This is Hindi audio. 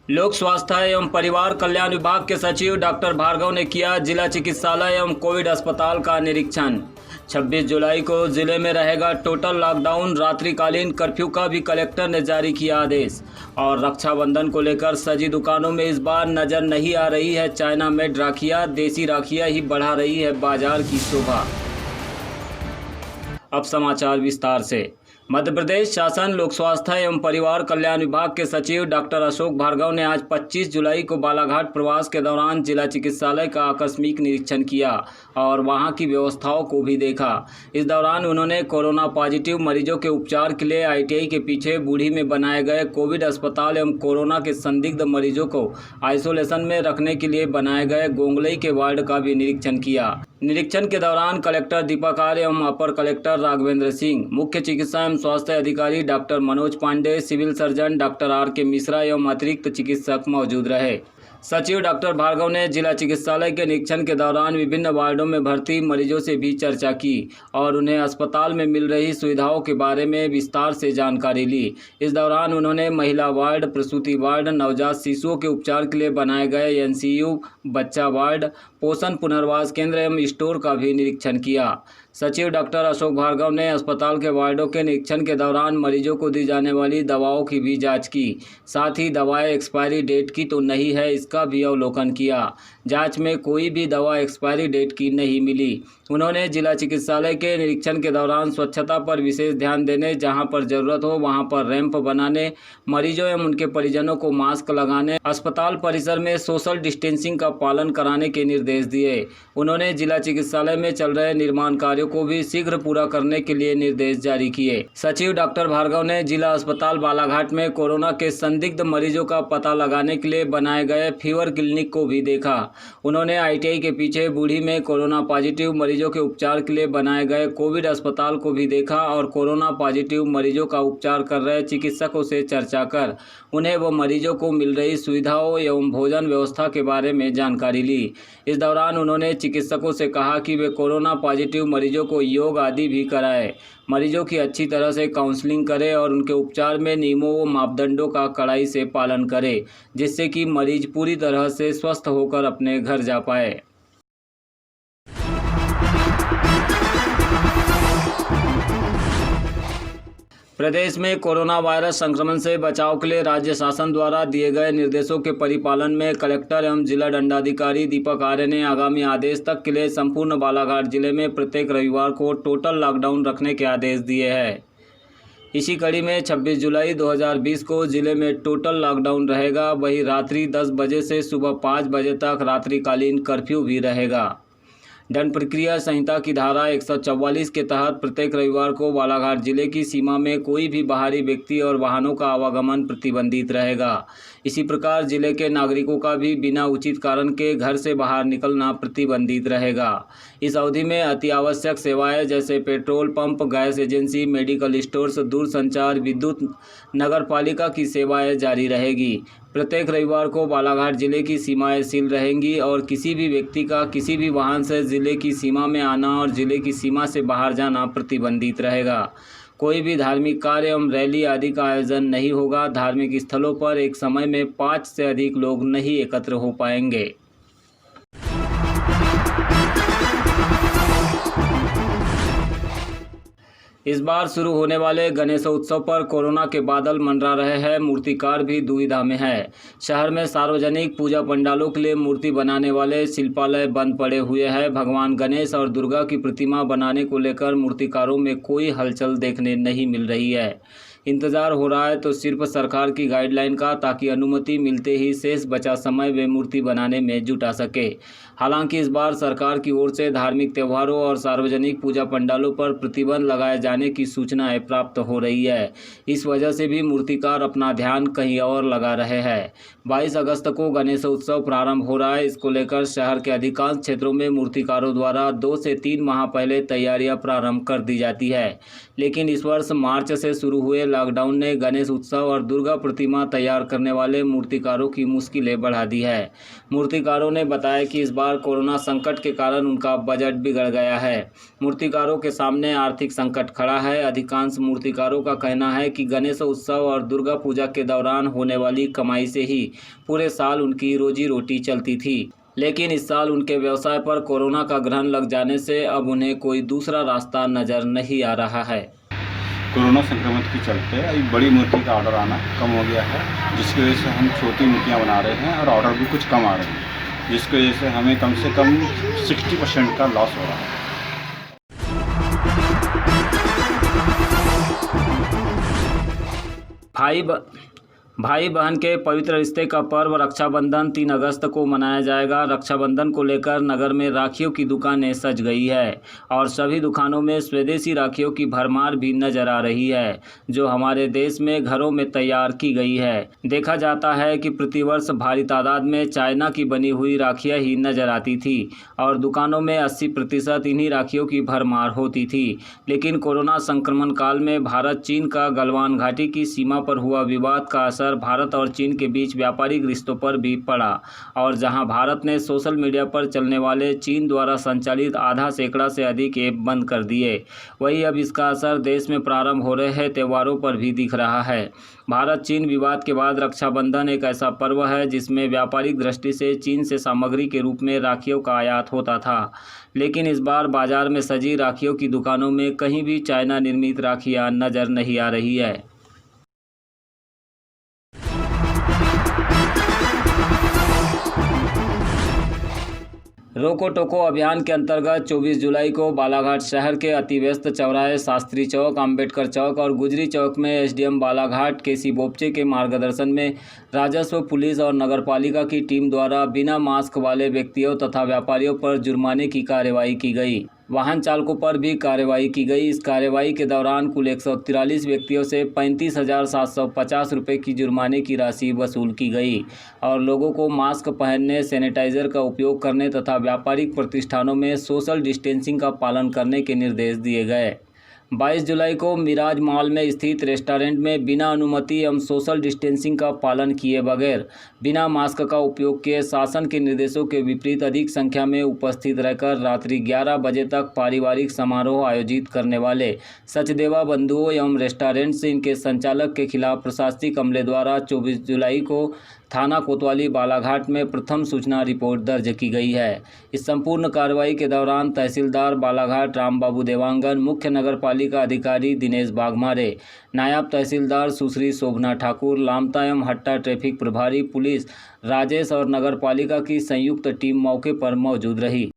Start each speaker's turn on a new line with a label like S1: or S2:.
S1: लोक स्वास्थ्य एवं परिवार कल्याण विभाग के सचिव डॉक्टर भार्गव ने किया जिला चिकित्सालय एवं कोविड अस्पताल का निरीक्षण। 26 जुलाई को जिले में रहेगा टोटल लॉकडाउन। रात्रिकालीन कर्फ्यू का भी कलेक्टर ने जारी किया आदेश। और रक्षाबंधन को लेकर सजी दुकानों में इस बार नजर नहीं आ रही है चाइना मेड राखियां। देसी राखियां ही बढ़ा रही है बाजार की शोभा। अब समाचार विस्तार से। मध्य प्रदेश शासन लोक स्वास्थ्य एवं परिवार कल्याण विभाग के सचिव डॉक्टर अशोक भार्गव ने आज 25 जुलाई को बालाघाट प्रवास के दौरान जिला चिकित्सालय का आकस्मिक निरीक्षण किया और वहां की व्यवस्थाओं को भी देखा। इस दौरान उन्होंने कोरोना पॉजिटिव मरीजों के उपचार के लिए ITI के पीछे बूढ़ी में बनाए गए कोविड अस्पताल एवं कोरोना के संदिग्ध मरीजों को आइसोलेशन में रखने के लिए बनाए गए गोंगलई के वार्ड का भी निरीक्षण किया। निरीक्षण के दौरान कलेक्टर दीपक आर्य एवं अपर कलेक्टर राघवेंद्र सिंह, मुख्य चिकित्सा एवं स्वास्थ्य अधिकारी doctor Manoj Pandey, civil surgeon doctor RK Mishra एवं अतिरिक्त चिकित्सक मौजूद रहे। सचिव डॉक्टर भार्गव ने जिला चिकित्सालय के निरीक्षण के दौरान विभिन्न वार्डों में भर्ती मरीजों से भी चर्चा की और उन्हें अस्पताल में मिल रही सुविधाओं के बारे में विस्तार से जानकारी ली। इस दौरान उन्होंने महिला वार्ड, प्रसूति वार्ड, नवजात शिशुओं के उपचार के लिए बनाए गए NCU, बच्चा वार्ड, पोषण पुनर्वास केंद्र एवं स्टोर का भी निरीक्षण किया। सचिव डॉक्टर अशोक भार्गव ने अस्पताल के वार्डों के निरीक्षण के दौरान मरीजों को दी जाने वाली दवाओं की भी जांच की। साथ ही दवाएं एक्सपायरी डेट की तो नहीं है इसका भी अवलोकन किया। जांच में कोई भी दवा एक्सपायरी डेट की नहीं मिली। उन्होंने जिला चिकित्सालय के निरीक्षण के दौरान स्वच्छता पर विशेष ध्यान देने, जहां पर जरूरत हो वहां पर रैंप बनाने, मरीजों एवं उनके परिजनों को मास्क लगाने, अस्पताल परिसर में सोशल डिस्टेंसिंग का पालन कराने के निर्देश दिए। उन्होंने जिला चिकित्सालय में चल रहे निर्माण कार्यों को भी शीघ्र पूरा करने के लिए निर्देश जारी किए। सचिव डॉक्टर भार्गव ने जिला अस्पताल बालाघाट में कोरोना के संदिग्ध मरीजों का पता लगाने के लिए बनाए गए फीवर क्लिनिक को भी देखा। उन्होंने ITI के पीछे बूढ़ी में कोरोना पॉजिटिव मरीजों के उपचार के लिए बनाए गए कोविड अस्पताल को भी देखा और कोरोना पॉजिटिव मरीजों का उपचार कर रहे चिकित्सकों से चर्चा कर उन्हें व मरीजों को मिल रही सुविधाओं एवं भोजन व्यवस्था के बारे में जानकारी ली। इस दौरान उन्होंने चिकित्सकों से कहा कि वे कोरोना पॉजिटिव मरीजों को योग आदि भी कराए, मरीजों की अच्छी तरह से काउंसलिंग करें और उनके उपचार में नियमों व मापदंडों का कड़ाई से पालन करें, जिससे कि मरीज पूरी तरह से स्वस्थ होकर अपने घर जा पाए। प्रदेश में कोरोना वायरस संक्रमण से बचाव के लिए राज्य शासन द्वारा दिए गए निर्देशों के परिपालन में कलेक्टर एवं जिला दंडाधिकारी दीपक आर्य ने आगामी आदेश तक के लिए संपूर्ण बालाघाट जिले में प्रत्येक रविवार को टोटल लॉकडाउन रखने के आदेश दिए हैं। इसी कड़ी में 26 जुलाई 2020 को जिले में टोटल लॉकडाउन रहेगा। वहीं रात्रि 10 बजे से सुबह 5 बजे तक रात्रिकालीन कर्फ्यू भी रहेगा। दंड प्रक्रिया संहिता की धारा 144 के तहत प्रत्येक रविवार को बालाघाट जिले की सीमा में कोई भी बाहरी व्यक्ति और वाहनों का आवागमन प्रतिबंधित रहेगा। इसी प्रकार जिले के नागरिकों का भी बिना उचित कारण के घर से बाहर निकलना प्रतिबंधित रहेगा। इस अवधि में अति आवश्यक सेवाएं जैसे petrol pump, gas agency, medical stores, दूरसंचार, विद्युत, नगर पालिका की सेवाएं जारी रहेगी। प्रत्येक रविवार को बालाघाट जिले की सीमाएं सील रहेंगी और किसी भी व्यक्ति का किसी भी वाहन से जिले की सीमा में आना और जिले की सीमा से बाहर जाना प्रतिबंधित रहेगा। कोई भी धार्मिक कार्य एवं रैली आदि का आयोजन नहीं होगा। धार्मिक स्थलों पर एक समय में 5 से अधिक लोग नहीं एकत्र हो पाएंगे। इस बार शुरू होने वाले गणेश उत्सव पर कोरोना के बादल मंडरा रहे हैं। मूर्तिकार भी दुविधा में है। शहर में सार्वजनिक पूजा पंडालों के लिए मूर्ति बनाने वाले शिल्पालय बंद पड़े हुए हैं। भगवान गणेश और दुर्गा की प्रतिमा बनाने को लेकर मूर्तिकारों में कोई हलचल देखने नहीं मिल रही है। इंतज़ार हो रहा है तो सिर्फ सरकार की गाइडलाइन का, ताकि अनुमति मिलते ही शेष बचा समय वे मूर्ति बनाने में जुटा सके। हालांकि इस बार सरकार की ओर से धार्मिक त्योहारों और सार्वजनिक पूजा पंडालों पर प्रतिबंध लगाए जाने की सूचनाएं प्राप्त हो रही है। इस वजह से भी मूर्तिकार अपना ध्यान कहीं और लगा रहे हैं। 22 अगस्त को गणेश उत्सव प्रारंभ हो रहा है। इसको लेकर शहर के अधिकांश क्षेत्रों में मूर्तिकारों द्वारा 2 से 3 माह पहले तैयारियां प्रारंभ कर दी जाती है। लेकिन इस वर्ष मार्च से शुरू हुए लॉकडाउन ने गणेश उत्सव और दुर्गा प्रतिमा तैयार करने वाले मूर्तिकारों की मुश्किलें बढ़ा दी है। मूर्तिकारों ने बताया कि इस बार कोरोना संकट के कारण उनका बजट बिगड़ गया है। मूर्तिकारों के सामने आर्थिक संकट खड़ा है। अधिकांश मूर्तिकारों का कहना है कि गणेश उत्सव और दुर्गा पूजा के दौरान होने वाली कमाई से ही पूरे साल उनकी रोजी रोटी चलती थी, लेकिन इस साल उनके व्यवसाय पर कोरोना का ग्रहण लग जाने से अब उन्हें कोई दूसरा रास्ता नजर नहीं आ रहा है।
S2: कोरोना संक्रमण के चलते अभी बड़ी मूर्ति का ऑर्डर आना कम हो गया है, जिसकी वजह से हम छोटी मूर्तियाँ बना रहे हैं और ऑर्डर भी कुछ कम आ रहे हैं, जिसकी वजह से हमें कम से कम 60% का लॉस हो रहा है।
S1: भाई बहन के पवित्र रिश्ते का पर्व रक्षाबंधन 3 अगस्त को मनाया जाएगा। रक्षाबंधन को लेकर नगर में राखियों की दुकानें सज गई है और सभी दुकानों में स्वदेशी राखियों की भरमार भी नजर आ रही है, जो हमारे देश में घरों में तैयार की गई है। देखा जाता है कि प्रतिवर्ष भारी तादाद में चाइना की बनी हुई राखियां ही नजर आती थी और दुकानों में 80% इन्हीं राखियों की भरमार होती थी। लेकिन कोरोना संक्रमण काल में भारत चीन का गलवान घाटी की सीमा पर हुआ विवाद का असर भारत और चीन के बीच व्यापारिक रिश्तों पर भी पड़ा और जहां भारत ने सोशल मीडिया पर चलने वाले चीन द्वारा संचालित आधा सैकड़ा से अधिक ऐप बंद कर दिए, वहीं अब इसका असर देश में प्रारंभ हो रहे त्योहारों पर भी दिख रहा है। भारत चीन विवाद के बाद रक्षाबंधन एक ऐसा पर्व है जिसमें व्यापारिक दृष्टि से चीन से सामग्री के रूप में राखियों का आयात होता था, लेकिन इस बार बाजार में सजी राखियों की दुकानों में कहीं भी चाइना निर्मित राखियां नजर नहीं आ रही है। रोको टोको अभियान के अंतर्गत 24 जुलाई को बालाघाट शहर के अतिव्यस्त चौराहे शास्त्री चौक, अंबेडकर चौक और गुजरी चौक में एसडीएम बालाघाट केसी बोपचे के मार्गदर्शन में राजस्व, पुलिस और नगरपालिका की टीम द्वारा बिना मास्क वाले व्यक्तियों तथा व्यापारियों पर जुर्माने की कार्रवाई की गई। वाहन चालकों पर भी कार्रवाई की गई। इस कार्रवाई के दौरान कुल 143 व्यक्तियों से 35,750 रुपये की जुर्माने की राशि वसूल की गई और लोगों को मास्क पहनने, सैनिटाइजर का उपयोग करने तथा व्यापारिक प्रतिष्ठानों में सोशल डिस्टेंसिंग का पालन करने के निर्देश दिए गए। 22 जुलाई को मिराज मॉल में स्थित रेस्टोरेंट में बिना अनुमति एवं सोशल डिस्टेंसिंग का पालन किए बगैर बिना मास्क का उपयोग किए शासन के निर्देशों के विपरीत अधिक संख्या में उपस्थित रहकर रात्रि 11 बजे तक पारिवारिक समारोह आयोजित करने वाले सचदेवा बंधुओं एवं रेस्टोरेंट से इनके संचालक के खिलाफ प्रशासनिक अमले द्वारा 24 जुलाई को थाना कोतवाली बालाघाट में प्रथम सूचना रिपोर्ट दर्ज की गई है। इस संपूर्ण कार्रवाई के दौरान तहसीलदार बालाघाट रामबाबू देवांगन, मुख्य नगरपालिका अधिकारी दिनेश बाघमारे, नायब तहसीलदार सुश्री शोभना ठाकुर, लामता एवं हट्टा ट्रैफिक प्रभारी पुलिस राजेश और नगरपालिका की संयुक्त टीम मौके पर मौजूद रही।